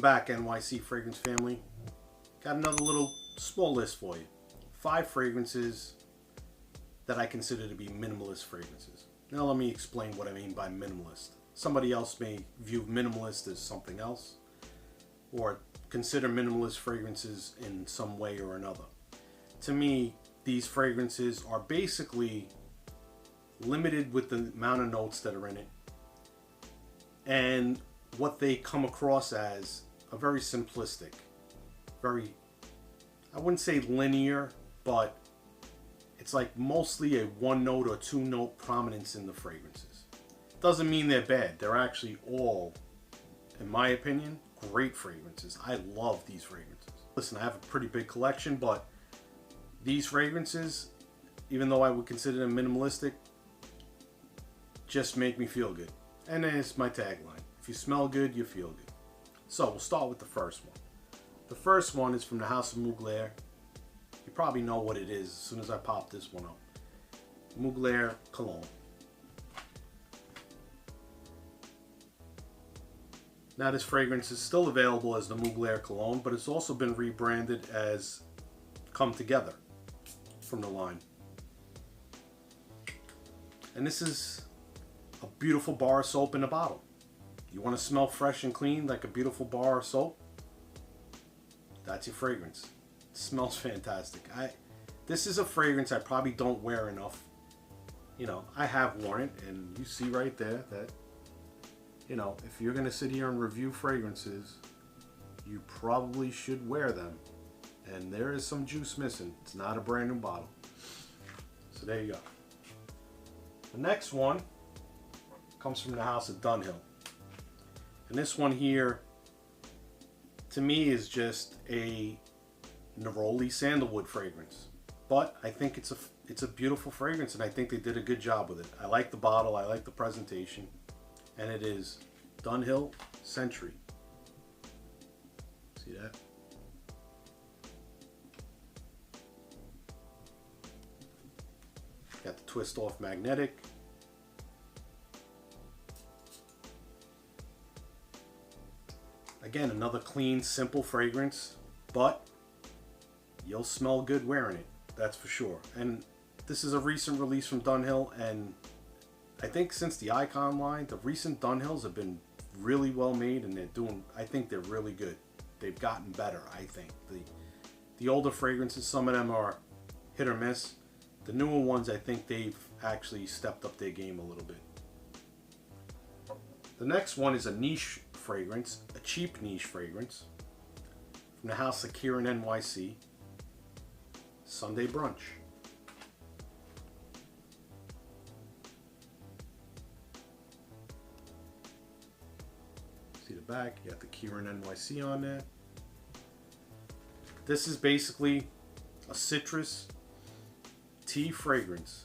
back, NYC Fragrance family. Got another little small list for you. 5 fragrances that I consider to be minimalist fragrances. Now let me explain what I mean by minimalist. Somebody else may view minimalist as something else, or consider minimalist fragrances in some way or another. To me, these fragrances are basically limited with the amount of notes that are in it, and what they come across as are very simplistic, very, I wouldn't say linear, but it's like mostly a 1 note or 2 note prominence in the fragrances. Doesn't mean they're bad. They're actually all, in my opinion, great fragrances. I love these fragrances. Listen, I have a pretty big collection, but these fragrances, even though I would consider them minimalistic, just make me feel good. And then it's my tagline. If you smell good, you feel good. So we'll start with the first one. The first one is from the House of Mugler. You probably know what it is as soon as I pop this one up. Mugler Cologne. Now this fragrance is still available as the Mugler Cologne, but it's also been rebranded as Come Together from the line. And this is a beautiful bar of soap in a bottle. You want to smell fresh and clean like a beautiful bar of soap? That's your fragrance. It smells fantastic. This is a fragrance I probably don't wear enough. You know, I have worn it, and you see right there that, you know, if you're going to sit here and review fragrances, you probably should wear them. And there is some juice missing. It's not a brand new bottle. So there you go. The next one comes from the House of Dunhill. And this one here, to me, is just a neroli sandalwood fragrance. But I think it's a beautiful fragrance, and I think they did a good job with it. I like the bottle, I like the presentation, and it is Dunhill Century. See that? Got the twist off magnetic. Again, another clean, simple fragrance, but you'll smell good wearing it, that's for sure. And this is a recent release from Dunhill, and I think since the Icon line, the recent Dunhills have been really well made, and I think they're really good. They've gotten better, I think. The older fragrances, some of them are hit or miss. The newer ones, I think they've actually stepped up their game a little bit. The next one is a niche fragrance, a cheap niche fragrance from the House of Kieran NYC, Sunday Brunch. See the back, you got the Kieran NYC on there. This is basically a citrus tea fragrance.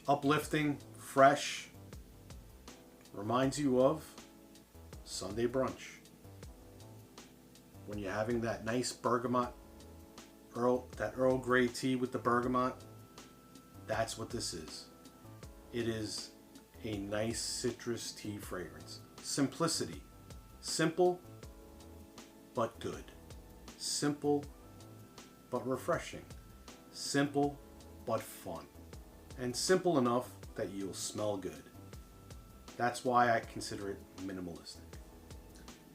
Uplifting, fresh, reminds you of Sunday brunch. When you're having that nice bergamot, that Earl Grey tea with the bergamot, that's what this is. It is a nice citrus tea fragrance. Simplicity. Simple, but good. Simple, but refreshing. Simple, but fun. And simple enough that you'll smell good. That's why I consider it minimalistic.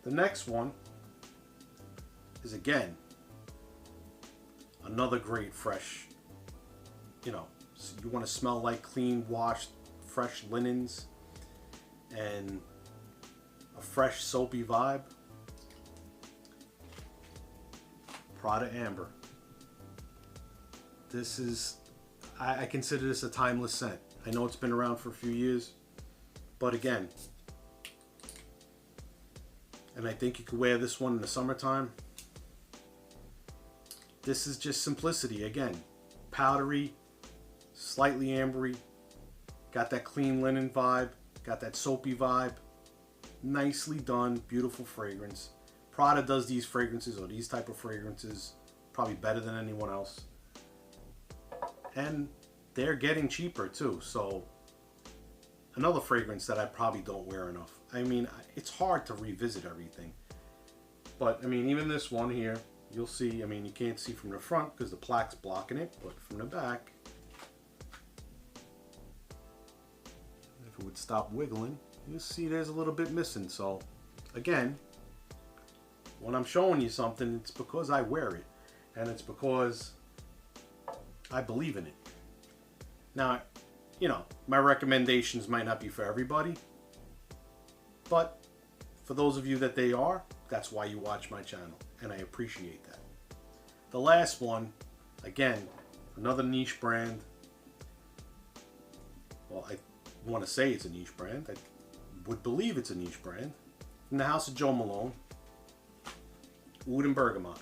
The next one is, again, another great fresh, you know, you want to smell like clean, washed, fresh linens and a fresh, soapy vibe. Prada Amber. This is, I consider this a timeless scent. I know it's been around for a few years, but again, and I think you could wear this one in the summertime. This is just simplicity. Again, powdery, slightly ambery, got that clean linen vibe, got that soapy vibe. Nicely done, beautiful fragrance. Prada does these fragrances, or these type of fragrances, probably better than anyone else. And they're getting cheaper too, so another fragrance that I probably don't wear enough. I mean, it's hard to revisit everything. But, I mean, even this one here, you'll see, I mean, you can't see from the front because the plaque's blocking it, but from the back, if it would stop wiggling, you'll see there's a little bit missing. So, again, when I'm showing you something, it's because I wear it, and it's because I believe in it. Now, you know, my recommendations might not be for everybody, but for those of you that they are, that's why you watch my channel, and I appreciate that. The last one, again, another niche brand. Well, I want to say it's a niche brand. I would believe it's a niche brand. In the house of Joe Malone, Oud Bergamot.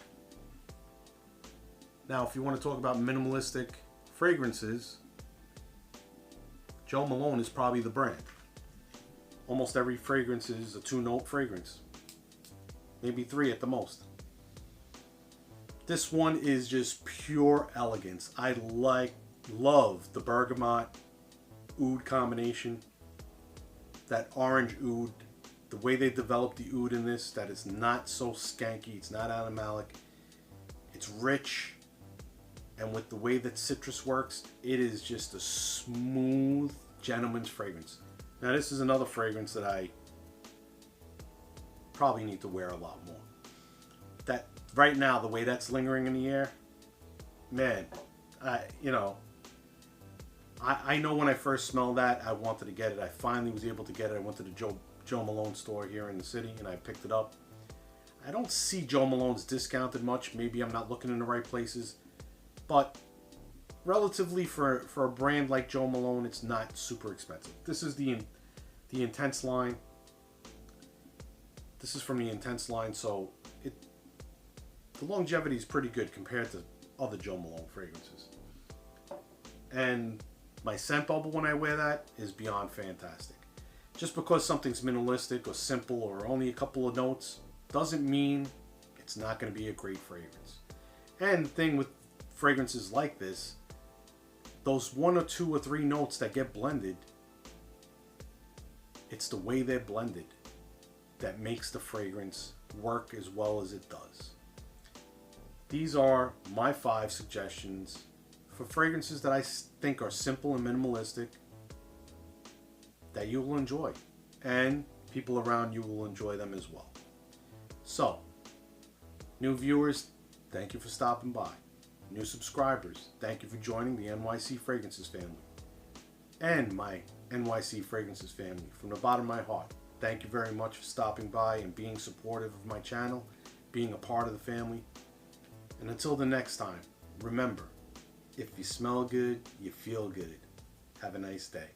Now, if you want to talk about minimalistic fragrances, Joe Malone is probably the brand. Almost every fragrance is a 2-note fragrance. Maybe 3 at the most. This one is just pure elegance. I love the Bergamot Oud combination. That orange oud. The way they developed the oud in this, that it's not so skanky. It's not animalic. It's rich. And with the way that citrus works, it is just a smooth gentleman's fragrance. Now this is another fragrance that I probably need to wear a lot more. That right now, the way that's lingering in the air, man, I know when I first smelled that, I wanted to get it. I finally was able to get it. I went to the Joe Malone store here in the city and I picked it up. I don't see Joe Malone's discounted much. Maybe I'm not looking in the right places. But relatively for a brand like Joe Malone, it's not super expensive. This is the Intense line. This is from the Intense line, so the longevity is pretty good compared to other Joe Malone fragrances. And my scent bubble when I wear that is beyond fantastic. Just because something's minimalistic or simple or only a couple of notes doesn't mean it's not going to be a great fragrance. And the thing with fragrances like this, those 1 or 2 or 3 notes that get blended, it's the way they're blended that makes the fragrance work as well as it does. These are my 5 suggestions for fragrances that I think are simple and minimalistic that you will enjoy, and people around you will enjoy them as well. So, new viewers, thank you for stopping by. New subscribers, thank you for joining the NYC Fragrances family. And my NYC Fragrances family, from the bottom of my heart, thank you very much for stopping by and being supportive of my channel, being a part of the family. And until the next time, remember, if you smell good, you feel good. Have a nice day.